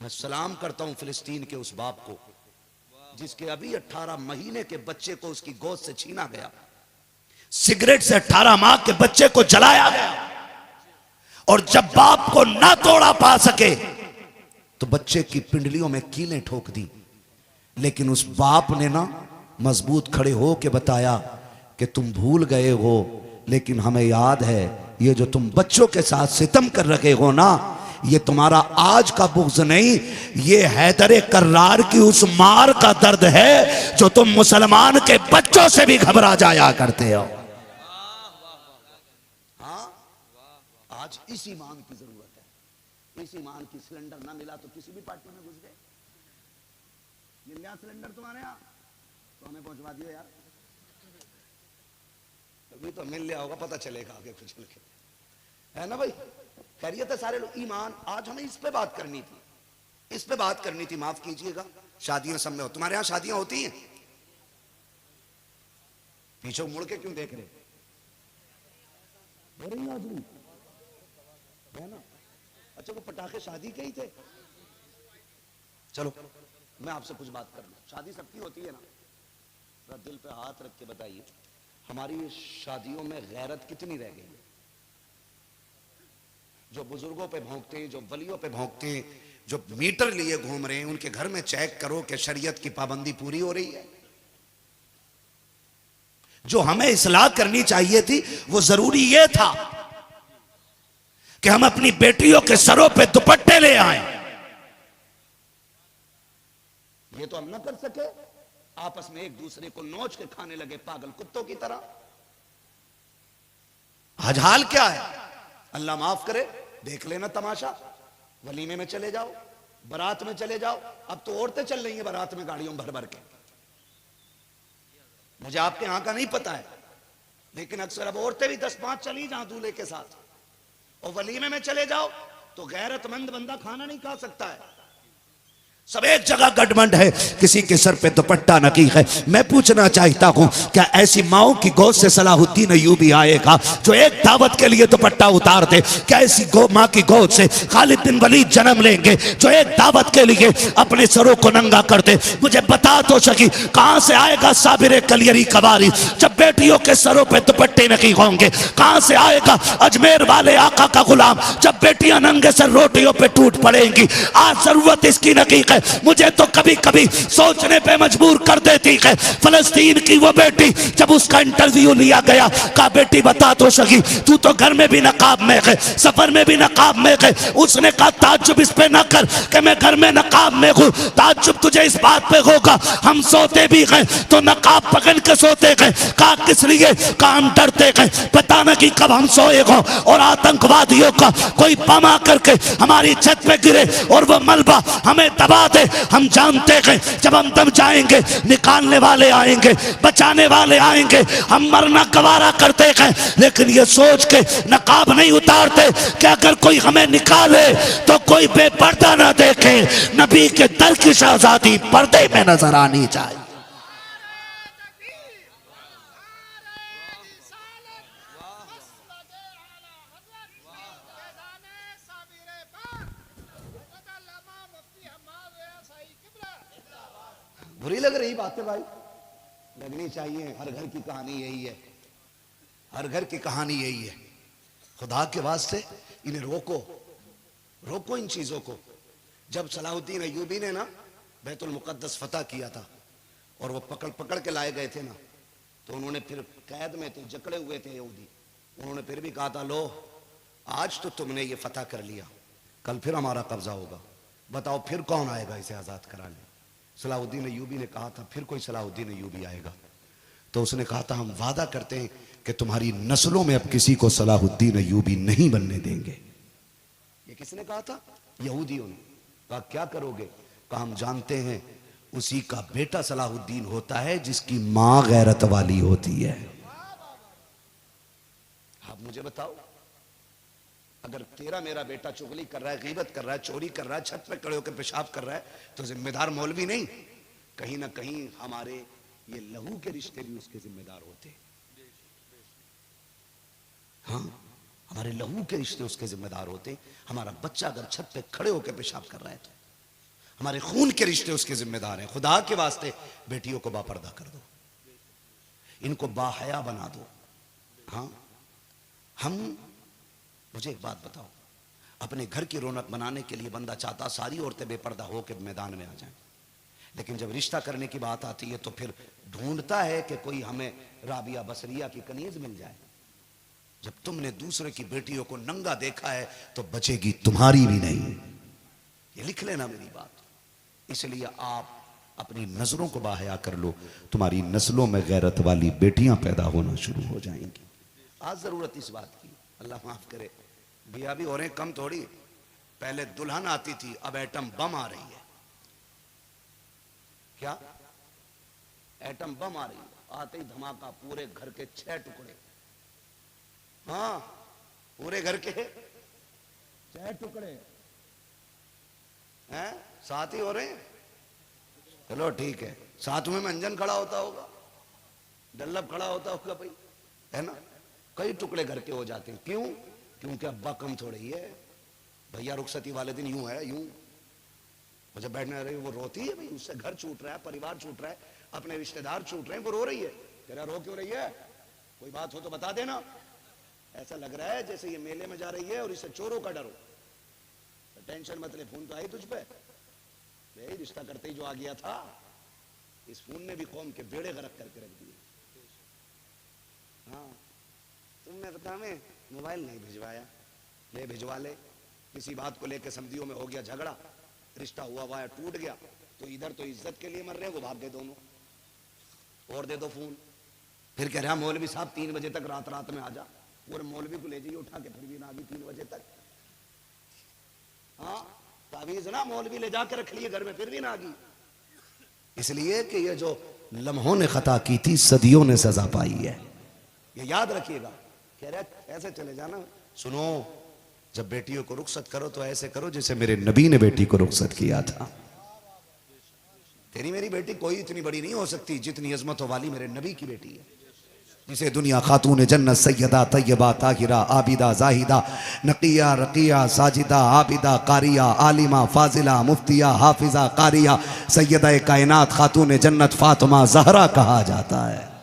मैं सलाम करता हूं फिलिस्तीन के उस बाप को जिसके अभी 18 महीने के बच्चे को उसकी गोद से छीना गया, सिगरेट से 18 माह के बच्चे को जलाया गया, और जब बाप को ना तोड़ा पा सके तो बच्चे की पिंडलियों में कीलें ठोक दी। लेकिन उस बाप ने ना मजबूत खड़े हो के बताया कि तुम भूल गए हो, लेकिन हमें याद है ये जो तुम बच्चों के साथ सितम कर रहे हो ना, ये तुम्हारा आज का बुग़्ज़ नहीं, ये हैदर कर्रार की उस मार का दर्द है जो तुम मुसलमान के बच्चों से भी घबरा जाया करते हो। हाँ, आज इस ईमान की जरूरत है। इस ईमान की सिलेंडर ना मिला तो किसी भी पार्टी में घुस गए। मिल गया सिलेंडर तुम्हारे यहाँ तो हमें पहुंचवा दियो यार, अभी तो मिल लिया होगा, पता चलेगा आगे कुछ चल के, है ना भाई। खैरियत है सारे लोग। ईमान, आज हमें इस पे बात करनी थी, इस पे बात करनी थी। माफ कीजिएगा, शादियां सब में हो, तुम्हारे यहां शादियां होती हैं? पीछे मुड़ के क्यों देख रहे हो रही हाजरी है ना? अच्छा, वो पटाखे शादी के ही थे। चलो मैं आपसे कुछ बात कर लूं। शादी सबकी होती है ना? जरा दिल पे हाथ रख के बताइए, हमारी शादियों में गैरत कितनी रह गई है? जो बुजुर्गों पे भौंकते हैं, जो वलियों पे भौंकते हैं, जो मीटर लिए घूम रहे हैं, उनके घर में चेक करो कि शरीयत की पाबंदी पूरी हो रही है। जो हमें इस्लाह करनी चाहिए थी वो जरूरी ये था कि हम अपनी बेटियों के सरों पे दुपट्टे ले आए। ये तो हम ना कर सके, आपस में एक दूसरे को नोच के खाने लगे पागल कुत्तों की तरह। आज हाल क्या है, अल्लाह माफ करे, देख लेना तमाशा। वलीमे में चले जाओ, बारात में चले जाओ, अब तो औरतें चल रही हैं बारात में गाड़ियों भर भर के। मुझे आपके यहां का नहीं पता है, लेकिन अक्सर अब औरतें भी 10-5 चली जाओ दूल्हे के साथ। और वलीमे में चले जाओ तो गैरतमंद बंदा खाना नहीं खा सकता है। सब एक जगह गठबंध है, किसी के सर पे दुपट्टा नकी है। मैं पूछना चाहता हूं, क्या ऐसी माओ की गोद से सलाहुद्दीन अय्यूबी आएगा जो एक दावत के लिए दुपट्टा उतार दे? क्या ऐसी मां की गोद से खालिद बिन वलीद जन्म लेंगे जो एक दावत के लिए अपने सरों को नंगा कर दे? मुझे बता तो सकी, कहां से आएगा साबिर कलियरी कवारी जब बेटियों के सरों पे दुपट्टे नकी होंगे? कहां से आएगा अजमेर वाले आका का गुलाम जब बेटियां नंगे सर रोटियों पे टूट पड़ेंगी? आज जरूरत इसकी नकी है। मुझे तो कभी कभी सोचने पे मजबूर कर देती है, फलस्तीन की वो बेटी जब उसका इंटरव्यू लिया गया, कहा बेटी बता तो सकी, तू तो घर में भी नकाब में है, सफर में भी नकाब में है। उसने कहा ताज्जुब इस पे ना कर कि मैं घर में नकाब में हूं, ताज्जुब तुझे इस बात पे होगा हम सोते भी हैं तो नकाब पकड़ के सोते हैं। कहा किस लिए? कहा हम डरते हैं, पता न कि कब हम सोए हो और आतंकवादियों का कोई बम आकर के हमारी छत पे गिरे और वो मलबा हमें दबा दे। हम जानते हैं जब हम दब जाएंगे निकालने वाले आएंगे, बचाने वाले आएंगे। हम मरना गवारा करते हैं, लेकिन ये सोच के नकाब नहीं उतारते कि अगर कोई हमें निकाले तो कोई बेपर्दा ना देखे। नबी के दर की शहजादी पर्दे में नजर आनी चाहिए। बुरी लग रही बात है भाई, लगनी चाहिए। हर घर की कहानी यही है, हर घर की कहानी यही है। खुदा के वास्ते इन्हें रोको, रोको इन चीजों को। जब सलाहुद्दीन अय्यूबी ने ना बैतुल मुकद्दस फतह किया था और वो पकड़ पकड़ के लाए गए थे ना, तो उन्होंने फिर कैद में थे, जकड़े हुए थे यहूदी, उन्होंने फिर भी कहा था लो आज तो तुमने ये फतह कर लिया, कल फिर हमारा कब्जा होगा, बताओ फिर कौन आएगा इसे आजाद कराने? सलाहुद्दीन अय्यूबी ने कहा था फिर कोई सलाहुद्दीन अय्यूबी आएगा। तो उसने कहा था हम वादा करते हैं कि तुम्हारी नस्लों में अब किसी को सलाहुद्दीन अय्यूबी नहीं बनने देंगे। ये किसने कहा था? यहूदियों ने। कहा क्या करोगे? कहा हम जानते हैं उसी का बेटा सलाहुद्दीन होता है जिसकी मां गैरत वाली होती है। आप मुझे बताओ, अगर तेरा मेरा बेटा चुगली कर रहा है, गीबत कर रहा है, चोरी कर रहा है, छत पे खड़े होकर पेशाब कर रहा है, तो जिम्मेदार मौलवी नहीं, कहीं ना कहीं हमारे ये लहू के रिश्ते भी उसके जिम्मेदार होते हैं। हाँ, हमारे लहू के रिश्ते उसके जिम्मेदार होते हैं। हमारा बच्चा अगर छत पे खड़े होकर पेशाब कर रहा है हमारे खून के रिश्ते उसके जिम्मेदार हैं। खुदा के वास्ते बेटियों को बापर्दा कर दो, इनको बाहया बना दो। हाँ, मुझे एक बात बताओ, अपने घर की रौनक बनाने के लिए बंदा चाहता सारी औरतें बेपर्दा हो के मैदान में आ जाएं, लेकिन जब रिश्ता करने की बात आती है तो फिर ढूंढता है कि कोई हमें राबिया बसरिया की कनीज मिल जाए। जब तुमने दूसरे की बेटियों को नंगा देखा है तो बचेगी तुम्हारी भी नहीं। ये लिख लेना मेरी बात। इसलिए आप अपनी नजरों को बाहया कर लो, तुम्हारी नस्लों में गैरत वाली बेटियां पैदा होना शुरू हो जाएंगी। आज जरूरत इस बात की, अल्लाह माफ करे, बिया भी हो रहे कम थोड़ी। पहले दुल्हन आती थी, अब एटम बम आ रही है। क्या एटम बम आ रही है? आते ही धमाका, पूरे घर के 6 टुकड़े। हाँ, पूरे घर के 6 टुकड़े हैं, साथ ही हो रहे हैं। चलो ठीक है, साथ में मंजन खड़ा होता होगा, डल्लब खड़ा होता होगा भाई, है ना। कई टुकड़े घर के हो जाते हैं। क्यों? क्योंकि अब्बा कम थोड़े ही है। भैया रुखसती वाले दिन यूं है, यूं मुझे बैठने रही, वो रोती है भाई, उससे घर छूट रहा है, परिवार छूट रहा है, अपने रिश्तेदार छूट रहे हैं, वो रो रही है। कह रहा रो क्यों रही है? कोई बात हो तो बता देना। ऐसा लग रहा है जैसे ये मेले में जा रही है और इसे चोरों का डर हो। तो टेंशन मत ले, फोन तो आई तुझ पे। भाई रिश्ता करते ही जो आ गया था, इस फोन ने भी कौम के बेड़े गरक करके रख दिए। हाँ, तुमने तो हमें मोबाइल नहीं भिजवाया, ले भिजवा ले। किसी बात को लेकर समझियों में हो गया झगड़ा, रिश्ता हुआ वाया टूट गया, तो इधर तो इज्जत के लिए मर रहे हैं, वो भाग गए दोनों। और दे दो फोन। फिर कह रहा मौलवी साहब 3 बजे तक रात में आ जा। पूरे मौलवी को ले जाइए उठा के, फिर भी ना आ गई 3 बजे तक। हाँ, तावीज ना मौलवी ले जाकर रख लिए घर में, फिर भी ना आ गई। इसलिए कि ये जो लम्हों ने खता की थी, सदियों ने सजा पाई है, ये याद रखिएगा। कह रहे ऐसे चले जाना। सुनो, जब बेटियों को रुखसत करो तो ऐसे करो जैसे मेरे नबी ने बेटी को रुखसत किया था। तेरी मेरी बेटी कोई इतनी बड़ी नहीं हो सकती जितनी अजमतों वाली मेरे नबी की बेटी है, जिसे दुनिया खातून जन्नत सैयदा तैयबा ताहिरा आबिदा जाहिदा नकिया रकिया साजिदा आबिदा कारिया आलिमा फाजिला मुफ्तिया हाफिजा कारिया सैयदा कायनात खातून जन्नत फातिमा ज़हरा कहा जाता है।